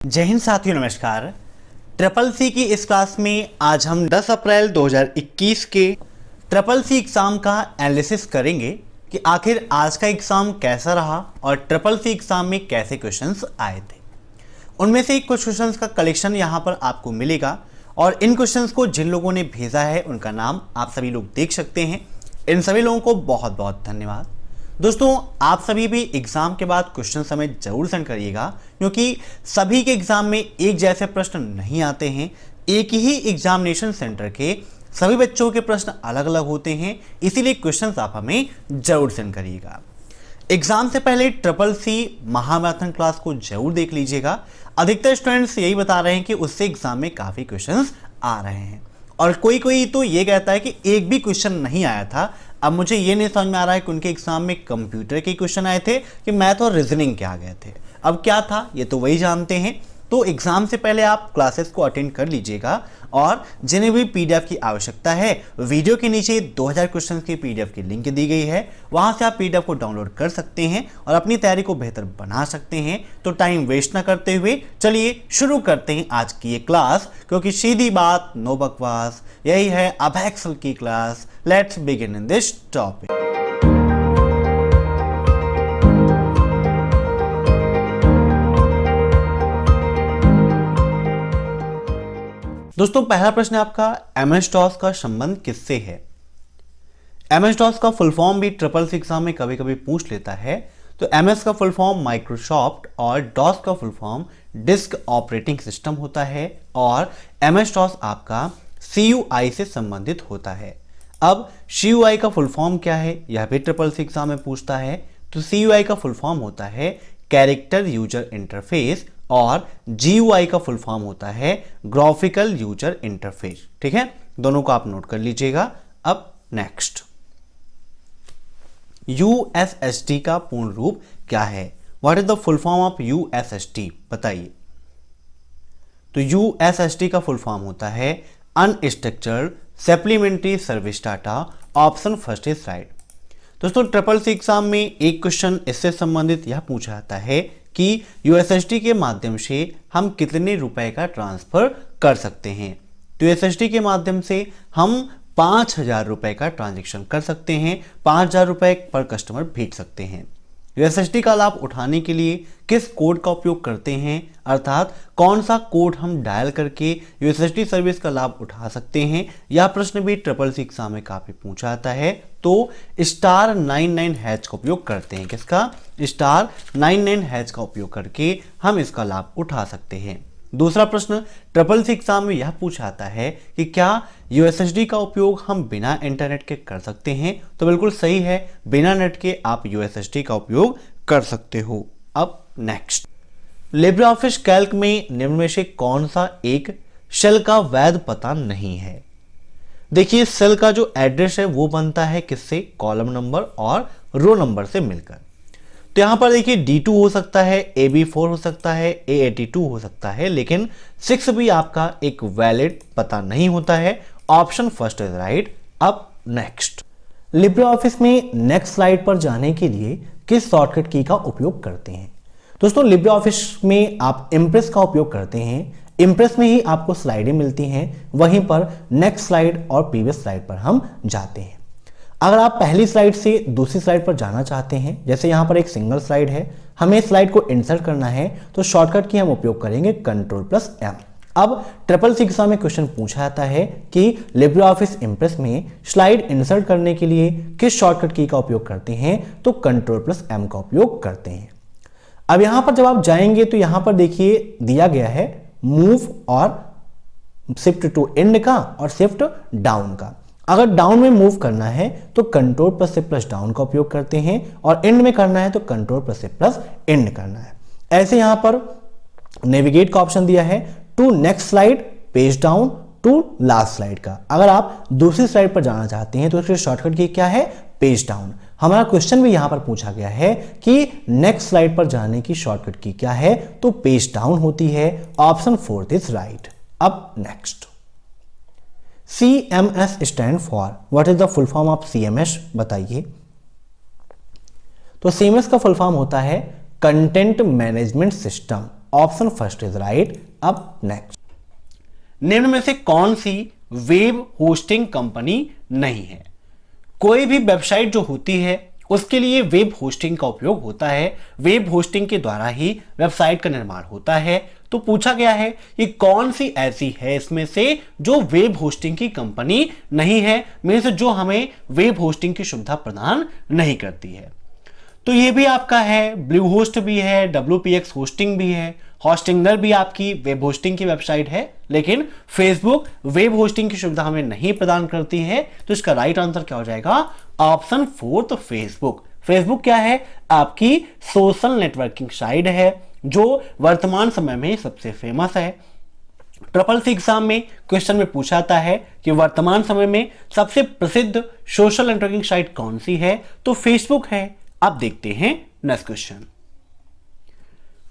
जय हिंद साथियों, नमस्कार। ट्रिपल सी की इस क्लास में आज हम 10 अप्रैल 2021 के ट्रिपल सी एग्ज़ाम का एनालिसिस करेंगे कि आखिर आज का एग्ज़ाम कैसा रहा और ट्रिपल सी एग्ज़ाम में कैसे क्वेश्चंस आए थे। उनमें से कुछ क्वेश्चंस का कलेक्शन यहाँ पर आपको मिलेगा और इन क्वेश्चंस को जिन लोगों ने भेजा है उनका नाम आप सभी लोग देख सकते हैं। इन सभी लोगों को बहुत बहुत धन्यवाद। दोस्तों, आप सभी भी एग्जाम के बाद क्वेश्चन हमें जरूर सेंड करिएगा, क्योंकि सभी के एग्जाम में एक जैसे प्रश्न नहीं आते हैं। एक ही एग्जामिनेशन सेंटर के सभी बच्चों के प्रश्न अलग अलग होते हैं, इसीलिए क्वेश्चंस आप हमें जरूर सेंड करिएगा। एग्जाम से पहले ट्रिपल सी महामैराथन क्लास को जरूर देख लीजिएगा। अधिकतर स्टूडेंट्स यही बता रहे हैं कि उससे एग्जाम में काफ़ी क्वेश्चंस आ रहे हैं और कोई कोई तो ये कहता है कि एक भी क्वेश्चन नहीं आया था। अब मुझे ये नहीं समझ में आ रहा है कि उनके एग्जाम में कंप्यूटर के क्वेश्चन आए थे कि मैथ और रीजनिंग के आ गए थे। अब क्या था ये तो वही जानते हैं। तो एग्जाम से पहले आप क्लासेस को अटेंड कर लीजिएगा और जिन्हें भी पीडीएफ की आवश्यकता है, वीडियो के नीचे 2000 क्वेश्चन की पीडीएफ की लिंक दी गई है, वहां से आप पीडीएफ को डाउनलोड कर सकते हैं और अपनी तैयारी को बेहतर बना सकते हैं। तो टाइम वेस्ट ना करते हुए चलिए शुरू करते हैं आज की ये क्लास, क्योंकि सीधी बात नो बकवास, यही है अबैक्सल की class. Let's begin in this topic. दोस्तों, पहला प्रश्न है आपका, एमएस डॉस का संबंध किससे है। एमएस डॉस का फुल फॉर्म भी ट्रिपल सी एग्जाम में कभी कभी पूछ लेता है। तो एमएस का फुल फॉर्म माइक्रोसॉफ्ट और डॉस का full form disk operating system होता है और एमएस डॉस आपका CUI से संबंधित होता है। अब CUI का फुल फॉर्म क्या है, यह भी ट्रिपल सी एग्जाम में पूछता है। तो CUI का फुल फॉर्म होता है कैरेक्टर यूजर इंटरफेस और GUI का फुल फॉर्म होता है ग्राफिकल यूजर इंटरफेस। ठीक है, दोनों को आप नोट कर लीजिएगा। अब नेक्स्ट, USSD का पूर्ण रूप क्या है। What is the full form of USSD, बताइए। तो USSD का फुल फॉर्म होता है unstructured supplementary service data, option first is right. दोस्तों, ट्रिपल सी एग्जाम में एक क्वेश्चन इससे संबंधित यह पूछा जाता है कि USSD के माध्यम से हम कितने रुपए का ट्रांसफर कर सकते हैं। तो USSD के माध्यम से हम 5000 रुपए का ट्रांजैक्शन कर सकते हैं, 5000 रुपए पर कस्टमर भेज सकते हैं। USSD का लाभ उठाने के लिए किस कोड का उपयोग करते हैं, अर्थात कौन सा कोड हम डायल करके USSD सर्विस का लाभ उठा सकते हैं। यह प्रश्न भी ट्रिपल सी एग्जाम में काफी पूछा जाता है। तो *99# का उपयोग करते हैं। किसका? *99# का उपयोग करके हम इसका लाभ उठा सकते हैं। दूसरा प्रश्न ट्रिपल सी एग्जाम में यह पूछा जाता है कि क्या USSD का उपयोग हम बिना इंटरनेट के कर सकते हैं। तो बिल्कुल सही है, बिना नेट के आप USSD का उपयोग कर सकते हो। अब नेक्स्ट, लिब्रे ऑफिस कैल्क में निम्न में से कौन सा एक सेल का वैध पता नहीं है। देखिए, सेल का जो एड्रेस है वो बनता है किससे, कॉलम नंबर और रो नंबर से मिलकर। तो यहां पर देखिए D2 हो सकता है, AB4 हो सकता है, A82 हो सकता है, लेकिन 6 भी आपका एक वैलिड पता नहीं होता है। Option first is right. अब नेक्स्ट, लिब्रे ऑफिस में नेक्स्ट स्लाइड पर जाने के लिए किस शॉर्टकट की का उपयोग करते हैं। दोस्तों, लिब्रे ऑफिस में आप इम्प्रेस का उपयोग करते हैं। इम्प्रेस में ही आपको स्लाइडें मिलती हैं, वहीं पर नेक्स्ट स्लाइड और प्रीवियस स्लाइड पर हम जाते हैं। अगर आप पहली स्लाइड से दूसरी स्लाइड पर जाना चाहते हैं, जैसे यहाँ पर एक सिंगल स्लाइड है, हमें स्लाइड को इंसर्ट करना है, तो शॉर्टकट की हम उपयोग करेंगे Ctrl+M। अब ट्रिपल सी एग्जाम में क्वेश्चन पूछा जाता है कि लिब्रे ऑफिस इम्प्रेस में स्लाइड इंसर्ट करने के लिए किस शॉर्टकट की का उपयोग करते हैं। तो Ctrl+M का उपयोग करते हैं। अब यहाँ पर जब आप जाएंगे तो यहाँ पर देखिए दिया गया है मूव और शिफ्ट टू एंड का और शिफ्ट डाउन का। अगर डाउन में मूव करना है तो Ctrl+Shift+Down का उपयोग करते हैं और एंड में करना है तो Ctrl+Shift+End करना है। ऐसे यहां पर नेविगेट का ऑप्शन दिया है to next slide, page down, to last slide का। अगर आप दूसरी स्लाइड पर जाना चाहते हैं तो इसके शॉर्टकट की क्या है, पेज डाउन। हमारा क्वेश्चन भी यहां पर पूछा गया है कि नेक्स्ट स्लाइड पर जाने की शॉर्टकट की क्या है, तो पेज डाउन होती है। Option fourth is right. अब next, CMS stand for, what is the full form of CMS, बताइए। तो CMS का फुल फॉर्म होता है content management system. Option first is right. अब नेक्स्ट, निम्न में से कौन सी वेब होस्टिंग कंपनी नहीं है? कोई भी वेबसाइट जो होती है उसके लिए वेब होस्टिंग का उपयोग होता है, वेब होस्टिंग के द्वारा ही वेबसाइट का निर्माण होता है। तो पूछा गया है कि कौन सी ऐसी है इसमें से जो वेब होस्टिंग की कंपनी नहीं है, मींस जो हमें वेब होस्टिंग की सुविधा प्रदान नहीं करती है। तो ये भी आपका है, ब्लू होस्ट भी है, WPX होस्टिंग भी है, होस्टिंगर भी आपकी वेब होस्टिंग की वेबसाइट है, लेकिन फेसबुक वेब होस्टिंग की सुविधा हमें नहीं प्रदान करती है। तो इसका राइट आंसर क्या हो जाएगा? Option fourth, Facebook. फेसबुक क्या है? आपकी सोशल नेटवर्किंग साइट है जो वर्तमान समय में सबसे फेमस है। ट्रिपल सी एग्जाम में क्वेश्चन में पूछा जाता है कि वर्तमान समय में सबसे प्रसिद्ध सोशल नेटवर्किंग साइट कौन सी है? तो फेसबुक है। अब देखते हैं नेक्स्ट क्वेश्चन।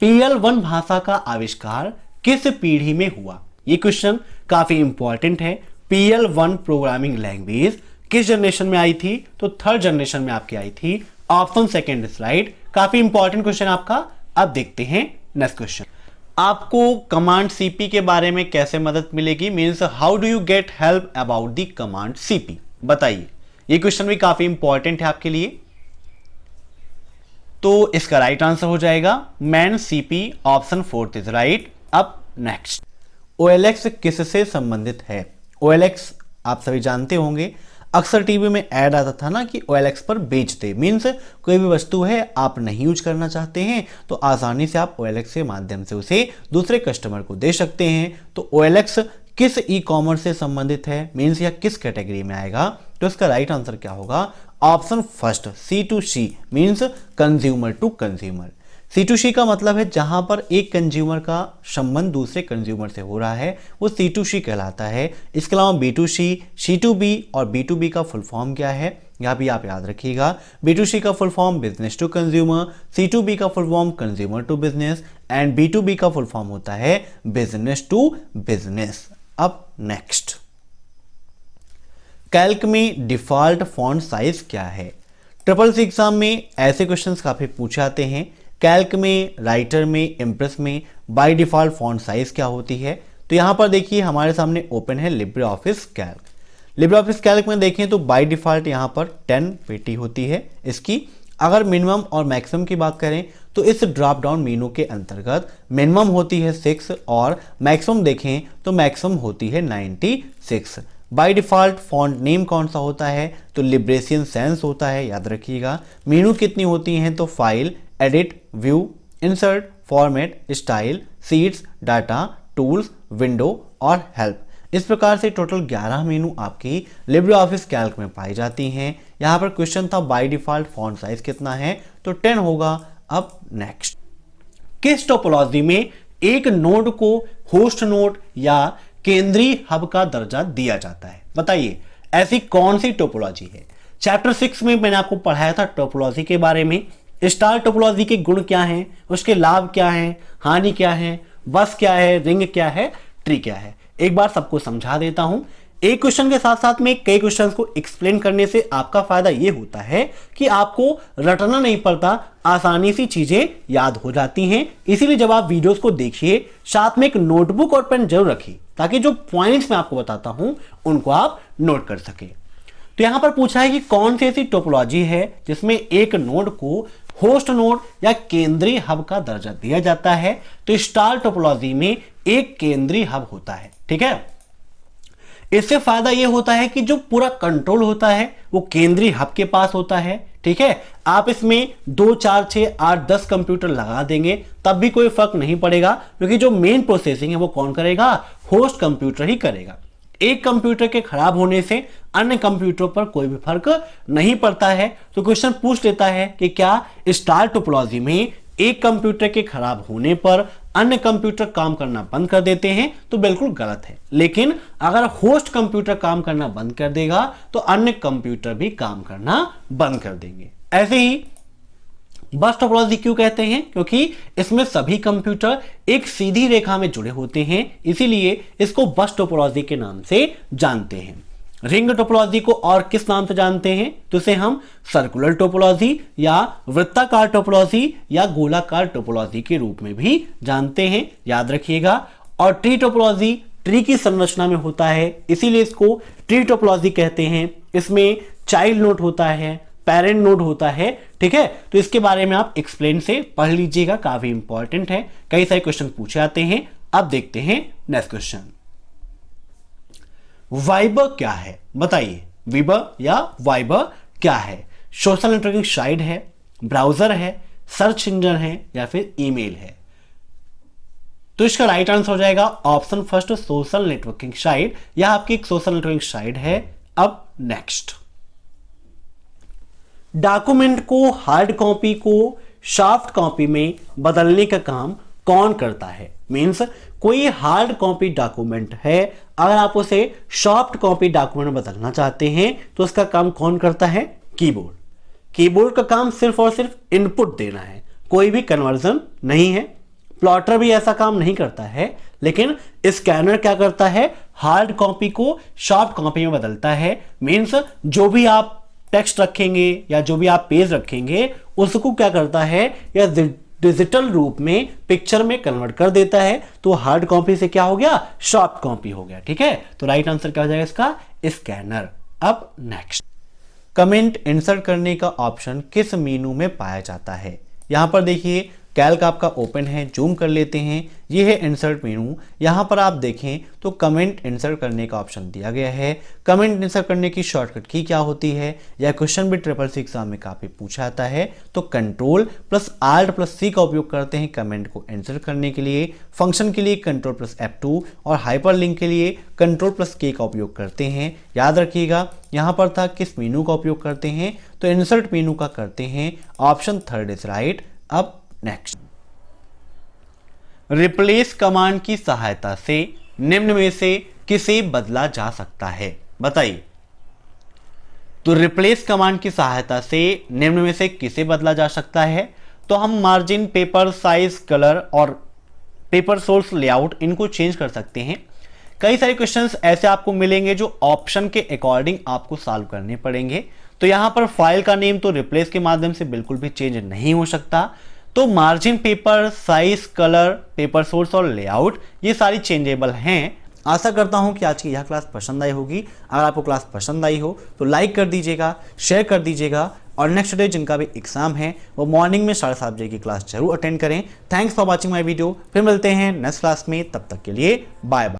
PL1 भाषा का आविष्कार किस पीढ़ी में हुआ? यह क्वेश्चन काफी इंपॉर्टेंट है। PL1 प्रोग्रामिंग लैंग्वेज किस जनरेशन में आई थी? तो थर्ड जनरेशन में आपकी आई थी। Option second is right. काफी इंपॉर्टेंट क्वेश्चन आपका। अब देखते हैं नेक्स्ट क्वेश्चन। आपको कमांड CP के बारे में कैसे मदद मिलेगी? Means how do you get help about the command CP? बताइए। यह क्वेश्चन भी काफी इंपॉर्टेंट है आपके लिए। तो इसका राइट आंसर हो जाएगा man CP। Option fourth is right. अब नेक्स्ट, OLX किससे संबंधित है? OLX आप सभी जानते होंगे, अक्सर टीवी में ऐड आता था ना कि OLX पर बेच दे। मीन्स कोई भी वस्तु है आप नहीं यूज करना चाहते हैं तो आसानी से आप OLX के माध्यम से उसे दूसरे कस्टमर को दे सकते हैं। तो OLX किस ई-कॉमर्स से संबंधित है? मीन्स या किस कैटेगरी में आएगा? तो इसका राइट आंसर क्या होगा? Option first, C2C means consumer to consumer. C2C का मतलब है जहां पर एक कंज्यूमर का संबंध दूसरे कंज्यूमर से हो रहा है वो C2C कहलाता है। इसके अलावा B2C, C2B और B2B का फुल फॉर्म क्या है यह भी आप याद रखिएगा। B2C का full form business to consumer, C2B का full form consumer to business and B2B का फुल फॉर्म होता है बिजनेस टू बिजनेस। अब नेक्स्ट, कैल्क में डिफॉल्ट फॉन्ट साइज क्या है? ट्रिपल सी एग्जाम में ऐसे क्वेश्चंस काफी पूछे जाते हैं। कैल्क में, राइटर में, इम्प्रेस में बाय डिफॉल्ट फॉन्ट साइज क्या होती है? तो यहां पर देखिए हमारे सामने ओपन है Libre office Calc. Libre office Calc में देखें तो बाय डिफॉल्ट यहां पर 10 पेटी होती है इसकी। अगर मिनिमम और मैक्सिमम की बात करें तो इस ड्रॉप डाउन मेनू के अंतर्गत मिनिमम होती है 6 और मैक्सिमम देखें तो मैक्सिमम होती है 96। बाय डिफॉल्ट फॉन्ट नेम कौन सा होता है? तो लिब्रेशियन सेंस होता है, याद रखिएगा। मेनू कितनी होती हैं? तो file, edit, view, insert, format, style, seats, data, tools, window और हेल्प। इस प्रकार से टोटल 11 मेनू आपकी लिब्रे ऑफिस कैल्क में पाई जाती हैं। यहां पर क्वेश्चन था बाय डिफॉल्ट फॉन्ट साइज कितना है? तो 10 होगा। अब नेक्स्ट, किस टोपोलॉजी में एक नोड को होस्ट नोड या केंद्रीय हब का दर्जा दिया जाता है? बताइए ऐसी कौन सी टोपोलॉजी है? चैप्टर 6 में मैंने आपको पढ़ाया था टोपोलॉजी के बारे में। स्टार टोपोलॉजी के गुण क्या हैं, उसके लाभ क्या हैं, हानि क्या है, बस क्या है, रिंग क्या है, ट्री क्या है। एक बार सबको समझा देता हूं। एक क्वेश्चन के साथ साथ में कई क्वेश्चंस को एक्सप्लेन करने से आपका फायदा यह होता है कि आपको रटना नहीं पड़ता, आसानी सी चीजें याद हो जाती हैं। इसीलिए जब आप वीडियोस को देखिए साथ में एक नोटबुक और पेन जरूर रखिए ताकि जो पॉइंट्स मैं आपको बताता हूं उनको आप नोट कर सके। तो यहां पर पूछा है कि कौन सी ऐसी टोपोलॉजी है जिसमें एक नोड को होस्ट नोड या केंद्रीय हब का दर्जा दिया जाता है? तो स्टार टोपोलॉजी में एक केंद्रीय हब होता है। ठीक है, इससे फायदा यह होता है कि जो पूरा कंट्रोल होता है वो केंद्रीय हब के पास होता है। ठीक है, आप इसमें 2, 4, 6, 8, 10 कंप्यूटर लगा देंगे तब भी कोई फर्क नहीं पड़ेगा क्योंकि जो मेन प्रोसेसिंग है वो कौन करेगा? होस्ट कंप्यूटर ही करेगा। एक कंप्यूटर के खराब होने से अन्य कंप्यूटरों पर कोई भी फर्क नहीं पड़ता है। तो क्वेश्चन पूछ लेता है कि क्या स्टार टोपोलॉजी में एक कंप्यूटर के खराब होने पर अन्य कंप्यूटर काम करना बंद कर देते हैं? तो बिल्कुल गलत है। लेकिन अगर होस्ट कंप्यूटर काम करना बंद कर देगा तो अन्य कंप्यूटर भी काम करना बंद कर देंगे। ऐसे ही बस टोपोलॉजी क्यों कहते हैं? क्योंकि इसमें सभी कंप्यूटर एक सीधी रेखा में जुड़े होते हैं, इसीलिए इसको बस टोपोलॉजी के नाम से जानते हैं। रिंग टोपोलॉजी को और किस नाम से जानते हैं? तो इसे हम सर्कुलर टोपोलॉजी या वृत्ताकार टोपोलॉजी या गोलाकार टोपोलॉजी के रूप में भी जानते हैं, याद रखिएगा। और ट्री टोपोलॉजी ट्री की संरचना में होता है, इसीलिए इसको ट्री टोपोलॉजी कहते हैं। इसमें चाइल्ड नोड होता है, पेरेंट नोड होता है, ठीक है। तो इसके बारे में आप एक्सप्लेन से पढ़ लीजिएगा, काफी इंपॉर्टेंट है, कई सारे क्वेश्चन पूछे जाते हैं। अब देखते हैं नेक्स्ट क्वेश्चन। वाइबर क्या है? बताइए, वीबर या वाइबर क्या है? सोशल नेटवर्किंग साइट है, ब्राउजर है, सर्च इंजन है या फिर ईमेल है? तो इसका राइट आंसर हो जाएगा option first, social networking site. यह आपकी एक सोशल नेटवर्किंग साइट है। अब नेक्स्ट, डॉक्यूमेंट को हार्ड कॉपी को सॉफ्ट कॉपी में बदलने का काम कौन करता है? मींस कोई हार्ड कॉपी डॉक्यूमेंट है, अगर आप उसे सॉफ्ट कॉपी डॉक्यूमेंट में बदलना चाहते हैं तो उसका काम कौन करता है? कीबोर्ड। कीबोर्ड का काम सिर्फ और सिर्फ इनपुट देना है, कोई भी कन्वर्जन नहीं है। प्लॉटर भी ऐसा काम नहीं करता है, लेकिन स्कैनर क्या करता है? हार्ड कॉपी को सॉफ्ट कॉपी में बदलता है। मींस जो भी आप टेक्स्ट रखेंगे या जो भी आप पेज रखेंगे उसको क्या करता है? या डिजिटल रूप में पिक्चर में कन्वर्ट कर देता है। तो हार्ड कॉपी से क्या हो गया? सॉफ्ट कॉपी हो गया, ठीक है। तो राइट आंसर क्या हो जाएगा इसका? स्कैनर। अब नेक्स्ट, कमेंट इंसर्ट करने का ऑप्शन किस मेनू में पाया जाता है? यहां पर देखिए, कैल्क आपका ओपन है, जूम कर लेते हैं, ये है इंसर्ट मेनू। यहाँ पर आप देखें तो कमेंट इंसर्ट करने का ऑप्शन दिया गया है। कमेंट इंसर्ट करने की शॉर्टकट की क्या होती है? यह क्वेश्चन भी SSC एग्जाम में काफ़ी पूछा जाता है। तो control plus alt plus C का उपयोग करते हैं कमेंट को इंसर्ट करने के लिए। फंक्शन के लिए कंट्रोल प्लस F2 और हाइपर लिंक के लिए कंट्रोल प्लस K का उपयोग करते हैं। याद रखिएगा, यहाँ पर था किस मेनू का उपयोग करते हैं, तो इंसर्ट मेनू का करते हैं। Option third is right. अब नेक्स्ट, रिप्लेस कमांड की सहायता से निम्न में से किसे बदला जा सकता है? बताइए। तो रिप्लेस कमांड की सहायता से निम्न में से किसे बदला जा सकता है? तो हम मार्जिन, पेपर साइज, कलर और पेपर सोर्स लेआउट इनको चेंज कर सकते हैं। कई सारे क्वेश्चंस ऐसे आपको मिलेंगे जो ऑप्शन के अकॉर्डिंग आपको सॉल्व करने पड़ेंगे। तो यहां पर फाइल का नेम तो रिप्लेस के माध्यम से बिल्कुल भी चेंज नहीं हो सकता। तो margin, paper size, colour, paper source और लेआउट ये सारी चेंजेबल हैं। आशा करता हूं कि आज की यह क्लास पसंद आई होगी। अगर आपको क्लास पसंद आई हो तो लाइक कर दीजिएगा, शेयर कर दीजिएगा और नेक्स्ट डे जिनका भी एग्जाम है वो मॉर्निंग में 7:30 बजे की क्लास जरूर अटेंड करें। Thanks for watching my video. फिर मिलते हैं नेक्स्ट क्लास में, तब तक के लिए बाय बाय।